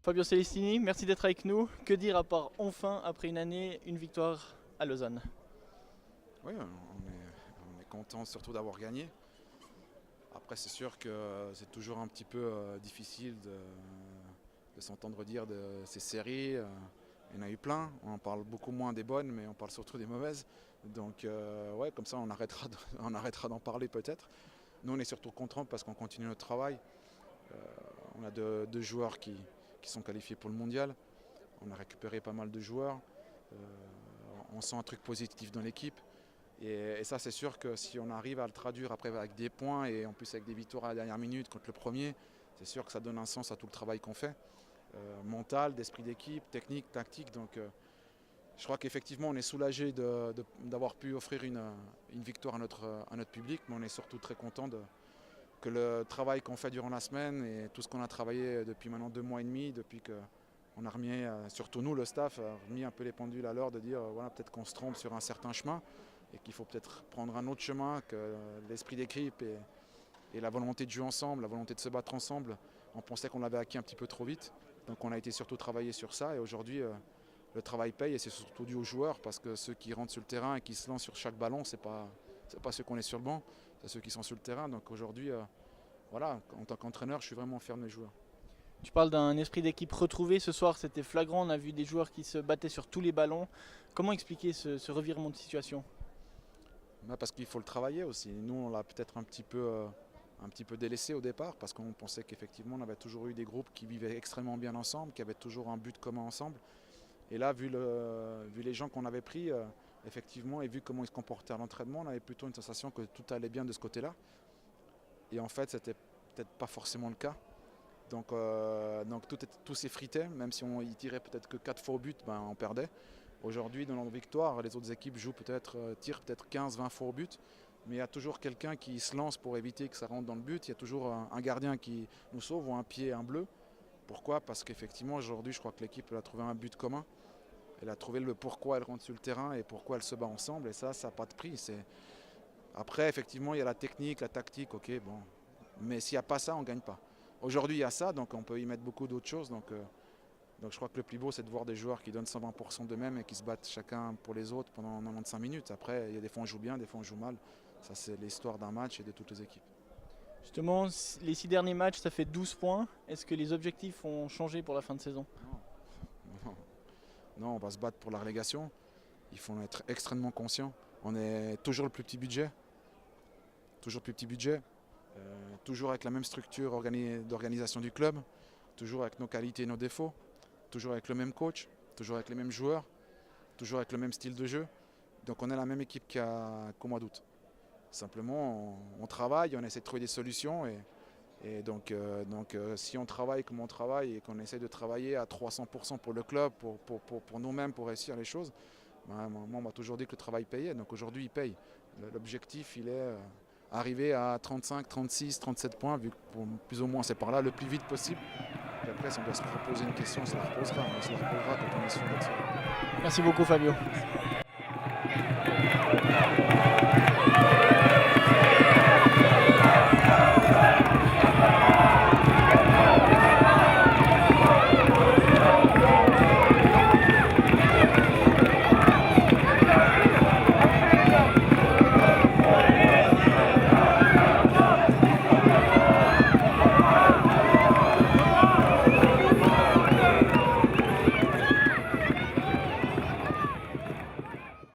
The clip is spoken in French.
Fabio Celestini, merci d'être avec nous. Que dire à part enfin, après une année, une victoire à Lausanne? Oui, on est content surtout d'avoir gagné. Après, c'est sûr que c'est toujours un petit peu difficile de s'entendre dire de ces séries. Il y en a eu plein. On en parle beaucoup moins des bonnes, mais on parle surtout des mauvaises. Donc, ouais, comme ça, on arrêtera, on arrêtera d'en parler peut-être. Nous, on est surtout contents parce qu'on continue notre travail. Euh, on a deux joueurs qui sont qualifiés pour le mondial. On a récupéré pas mal de joueurs. Euh, on sent un truc positif dans l'équipe. Et ça, c'est sûr que si on arrive à le traduire après avec des points et en plus avec des victoires à la dernière minute contre le premier, c'est sûr que ça donne un sens à tout le travail qu'on fait. Mental, d'esprit d'équipe, technique, tactique. Donc je crois qu'effectivement, on est soulagé d'avoir pu offrir une victoire à notre public, mais on est surtout très content que le travail qu'on fait durant la semaine et tout ce qu'on a travaillé depuis maintenant 2 mois et demi, depuis qu'on a remis, surtout nous, le staff, a remis un peu les pendules à l'heure de dire voilà, peut-être qu'on se trompe sur un certain chemin et qu'il faut peut-être prendre un autre chemin, que l'esprit d'équipe et la volonté de jouer ensemble, la volonté de se battre ensemble, on pensait qu'on l'avait acquis un petit peu trop vite. Donc on a été surtout travailler sur ça et aujourd'hui le travail paye et c'est surtout dû aux joueurs parce que ceux qui rentrent sur le terrain et qui se lancent sur chaque ballon, c'est pas ceux qu'on est sur le banc, c'est ceux qui sont sur le terrain. Donc aujourd'hui, voilà, en tant qu'entraîneur, je suis vraiment fier de mes joueurs. Tu parles d'un esprit d'équipe retrouvé. Ce soir, c'était flagrant. On a vu des joueurs qui se battaient sur tous les ballons. Comment expliquer ce revirement de situation? Parce qu'il faut le travailler aussi. Nous, on l'a peut-être un petit peu délaissé au départ parce qu'on pensait qu'effectivement, on avait toujours eu des groupes qui vivaient extrêmement bien ensemble, qui avaient toujours un but commun ensemble. Et là, vu les gens qu'on avait pris, effectivement, et vu comment ils se comportaient à l'entraînement, on avait plutôt une sensation que tout allait bien de ce côté-là. Et en fait, c'était peut-être pas forcément le cas. Donc tout s'effritait, même si on y tirait peut-être que 4 fois au but, ben, on perdait. Aujourd'hui, dans nos victoires, les autres équipes tirent peut-être 15-20 fois au but, mais il y a toujours quelqu'un qui se lance pour éviter que ça rentre dans le but. Il y a toujours un gardien qui nous sauve ou un pied, un bleu. Pourquoi? Parce qu'effectivement, aujourd'hui, je crois que l'équipe a trouvé un but commun. Elle a trouvé le pourquoi elle rentre sur le terrain et pourquoi elle se bat ensemble. Et ça n'a pas de prix. Après, effectivement, il y a la technique, la tactique, ok, bon. Mais s'il n'y a pas ça, on ne gagne pas. Aujourd'hui, il y a ça, donc on peut y mettre beaucoup d'autres choses. Donc je crois que le plus beau, c'est de voir des joueurs qui donnent 120% d'eux-mêmes et qui se battent chacun pour les autres pendant 95 minutes. Après, il y a des fois on joue bien, des fois on joue mal. Ça, c'est l'histoire d'un match et de toutes les équipes. Justement, les 6 derniers matchs, ça fait 12 points. Est-ce que les objectifs ont changé pour la fin de saison? Non, non, non, on va se battre pour la relégation. Il faut en être extrêmement conscient. On est toujours le plus petit budget, toujours le plus petit budget, toujours avec la même structure d'organisation du club, toujours avec nos qualités et nos défauts, toujours avec le même coach, toujours avec les mêmes joueurs, toujours avec le même style de jeu. Donc on est la même équipe qu'au mois d'août. Simplement, on travaille, on essaie de trouver des solutions. Et si on travaille comme on travaille et qu'on essaie de travailler à 300% pour le club, pour nous-mêmes, pour réussir les choses, ben, moi, on m'a toujours dit que le travail payait. Donc aujourd'hui, il paye. L'objectif, il est arriver à 35, 36, 37 points, vu que plus ou moins c'est par là, le plus vite possible. Et après, si on doit se reposer une question, on se la reposera. Mais on se la reposera quand on est sûr d'être sûr. Merci beaucoup, Fabio.